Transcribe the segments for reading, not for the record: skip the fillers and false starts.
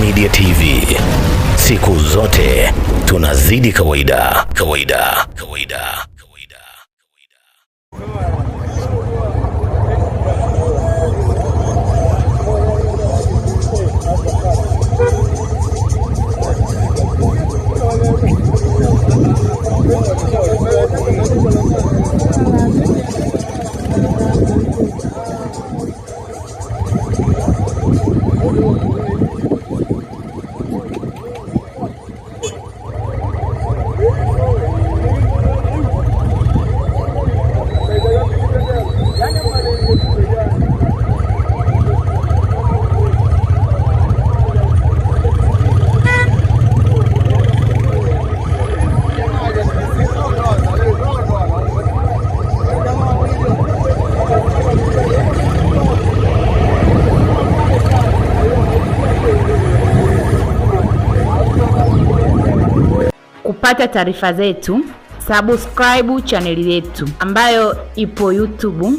Media TV, siku zote tunazidi kawaida. Kupata taarifa zetu, subscribe channel yetu ambayo ipo YouTube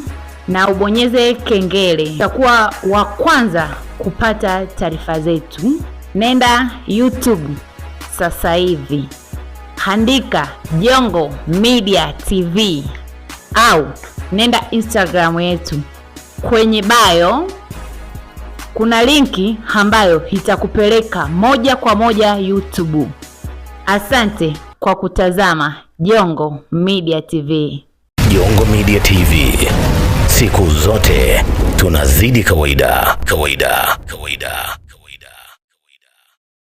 na ubonyeze kengele. Utakuwa wa kwanza kupata taarifa zetu. Nenda YouTube sasa hivi, andika Jongo Media TV au nenda Instagram yetu. Kwenye bio kuna linki ambayo itakupeleka moja kwa moja YouTube. Asante kwa kutazama Jongo Media TV. Jongo Media TV, siku zote tunazidi kawaida.